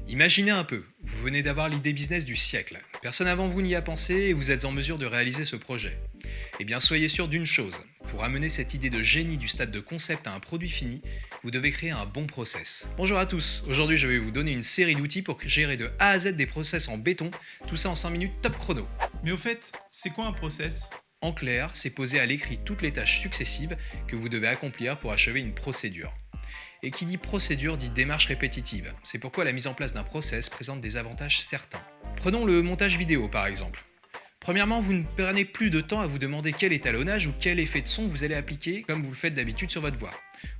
Imaginez un peu, vous venez d'avoir l'idée business du siècle. Personne avant vous n'y a pensé et vous êtes en mesure de réaliser ce projet. Eh bien soyez sûr d'une chose, pour amener cette idée de génie du stade de concept à un produit fini, vous devez créer un bon process. Bonjour à tous, aujourd'hui je vais vous donner une série d'outils pour gérer de A à Z des process en béton, tout ça en 5 minutes top chrono. Mais au fait, c'est quoi un process? En clair, c'est poser à l'écrit toutes les tâches successives que vous devez accomplir pour achever une procédure. Et qui dit procédure dit démarche répétitive. C'est pourquoi la mise en place d'un process présente des avantages certains. Prenons le montage vidéo par exemple. Premièrement, vous ne prenez plus de temps à vous demander quel étalonnage ou quel effet de son vous allez appliquer comme vous le faites d'habitude sur votre voix.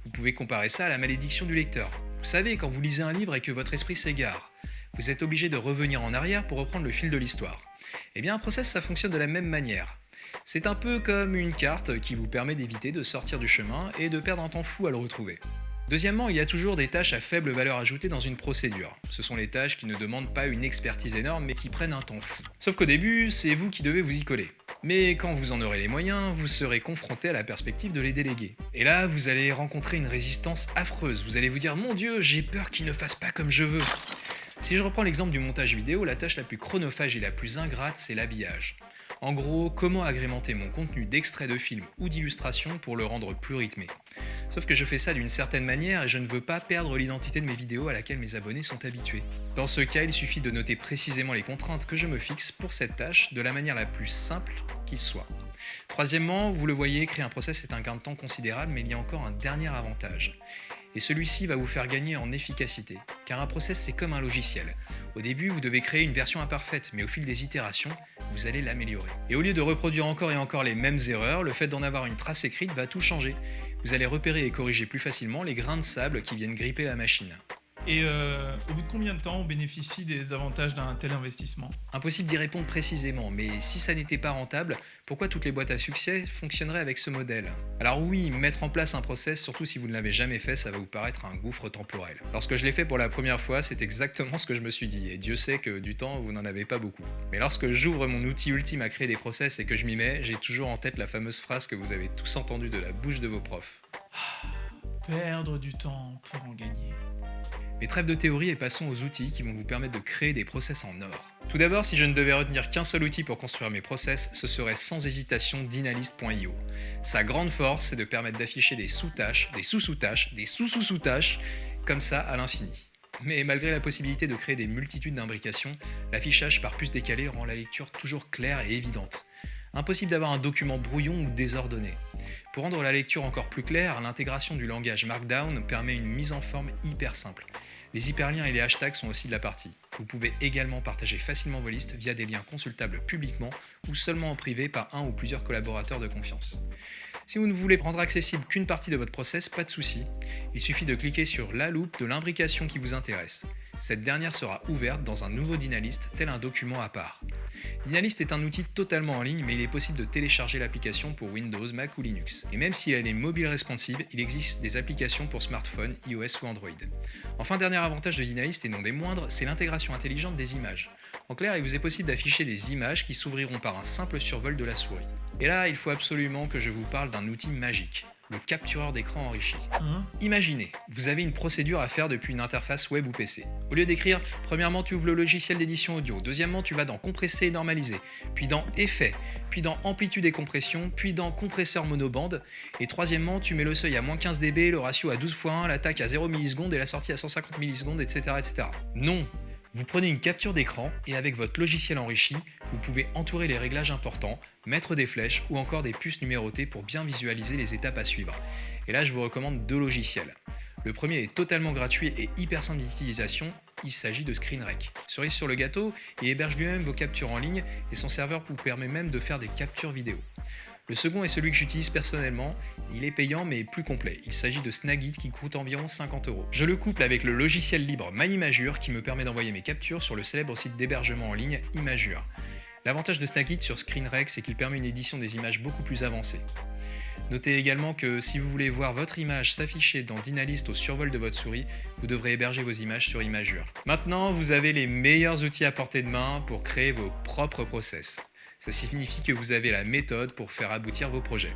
Vous pouvez comparer ça à la malédiction du lecteur. Vous savez, quand vous lisez un livre et que votre esprit s'égare, vous êtes obligé de revenir en arrière pour reprendre le fil de l'histoire. Eh bien un process ça fonctionne de la même manière. C'est un peu comme une carte qui vous permet d'éviter de sortir du chemin et de perdre un temps fou à le retrouver. Deuxièmement, il y a toujours des tâches à faible valeur ajoutée dans une procédure. Ce sont les tâches qui ne demandent pas une expertise énorme mais qui prennent un temps fou. Sauf qu'au début, c'est vous qui devez vous y coller. Mais quand vous en aurez les moyens, vous serez confronté à la perspective de les déléguer. Et là, vous allez rencontrer une résistance affreuse. Vous allez vous dire « Mon Dieu, j'ai peur qu'ils ne fassent pas comme je veux ». Si je reprends l'exemple du montage vidéo, la tâche la plus chronophage et la plus ingrate, c'est l'habillage. En gros, comment agrémenter mon contenu d'extraits de films ou d'illustrations pour le rendre plus rythmé. Sauf que je fais ça d'une certaine manière et je ne veux pas perdre l'identité de mes vidéos à laquelle mes abonnés sont habitués. Dans ce cas, il suffit de noter précisément les contraintes que je me fixe pour cette tâche de la manière la plus simple qui soit. Troisièmement, vous le voyez, créer un process est un gain de temps considérable, mais il y a encore un dernier avantage. Et celui-ci va vous faire gagner en efficacité, car un process c'est comme un logiciel. Au début, vous devez créer une version imparfaite, mais au fil des itérations, vous allez l'améliorer. Et au lieu de reproduire encore et encore les mêmes erreurs, le fait d'en avoir une trace écrite va tout changer. Vous allez repérer et corriger plus facilement les grains de sable qui viennent gripper la machine. Et au bout de combien de temps on bénéficie des avantages d'un tel investissement? Impossible d'y répondre précisément, mais si ça n'était pas rentable, pourquoi toutes les boîtes à succès fonctionneraient avec ce modèle? Alors oui, mettre en place un process, surtout si vous ne l'avez jamais fait, ça va vous paraître un gouffre temporel. Lorsque je l'ai fait pour la première fois, c'est exactement ce que je me suis dit, et Dieu sait que du temps, vous n'en avez pas beaucoup. Mais lorsque j'ouvre mon outil ultime à créer des process et que je m'y mets, j'ai toujours en tête la fameuse phrase que vous avez tous entendue de la bouche de vos profs. Perdre du temps pour en gagner. Mais trêve de théorie et passons aux outils qui vont vous permettre de créer des process en or. Tout d'abord, si je ne devais retenir qu'un seul outil pour construire mes process, ce serait sans hésitation Dynalist.io. Sa grande force, c'est de permettre d'afficher des sous-tâches, des sous-sous-tâches, des sous-sous-sous-tâches, comme ça à l'infini. Mais malgré la possibilité de créer des multitudes d'imbrications, l'affichage par puce décalée rend la lecture toujours claire et évidente. Impossible d'avoir un document brouillon ou désordonné. Pour rendre la lecture encore plus claire, l'intégration du langage Markdown permet une mise en forme hyper simple. Les hyperliens et les hashtags sont aussi de la partie. Vous pouvez également partager facilement vos listes via des liens consultables publiquement ou seulement en privé par un ou plusieurs collaborateurs de confiance. Si vous ne voulez rendre accessible qu'une partie de votre process, pas de souci. Il suffit de cliquer sur la loupe de l'imbrication qui vous intéresse. Cette dernière sera ouverte dans un nouveau Dynalist, tel un document à part. Dynalist est un outil totalement en ligne, mais il est possible de télécharger l'application pour Windows, Mac ou Linux. Et même si elle est mobile responsive, il existe des applications pour smartphone, iOS ou Android. Enfin, dernier avantage de Dynalist et non des moindres, c'est l'intégration intelligente des images. En clair, il vous est possible d'afficher des images qui s'ouvriront par un simple survol de la souris. Et là, il faut absolument que je vous parle d'un outil magique. Le captureur d'écran enrichi. Imaginez, vous avez une procédure à faire depuis une interface web ou PC. Au lieu d'écrire, premièrement tu ouvres le logiciel d'édition audio, deuxièmement tu vas dans compresser et normaliser, puis dans effet, puis dans amplitude et compression, puis dans compresseur monobande, et troisièmement tu mets le seuil à moins 15 dB, le ratio à 12x1, l'attaque à 0 millisecondes et la sortie à 150 millisecondes, etc. etc. Non! Vous prenez une capture d'écran et avec votre logiciel enrichi, vous pouvez entourer les réglages importants, mettre des flèches ou encore des puces numérotées pour bien visualiser les étapes à suivre. Et là, je vous recommande deux logiciels. Le premier est totalement gratuit et hyper simple d'utilisation, il s'agit de ScreenRec. Cerise sur le gâteau, il héberge lui-même vos captures en ligne et son serveur vous permet même de faire des captures vidéo. Le second est celui que j'utilise personnellement, il est payant mais plus complet. Il s'agit de Snagit qui coûte environ 50€. Je le couple avec le logiciel libre MyImagure qui me permet d'envoyer mes captures sur le célèbre site d'hébergement en ligne Imagure. L'avantage de Snagit sur ScreenRec, c'est qu'il permet une édition des images beaucoup plus avancée. Notez également que si vous voulez voir votre image s'afficher dans Dynalist au survol de votre souris, vous devrez héberger vos images sur Imagure. Maintenant, vous avez les meilleurs outils à portée de main pour créer vos propres process. Ça signifie que vous avez la méthode pour faire aboutir vos projets.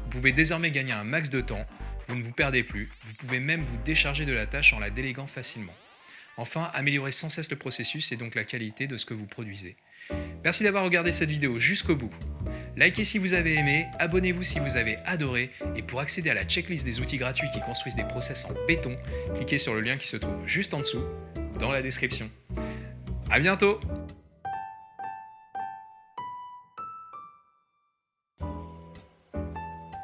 Vous pouvez désormais gagner un max de temps, vous ne vous perdez plus, vous pouvez même vous décharger de la tâche en la déléguant facilement. Enfin, améliorer sans cesse le processus et donc la qualité de ce que vous produisez. Merci d'avoir regardé cette vidéo jusqu'au bout. Likez si vous avez aimé, abonnez-vous si vous avez adoré, et pour accéder à la checklist des outils gratuits qui construisent des process en béton, cliquez sur le lien qui se trouve juste en dessous, dans la description. À bientôt!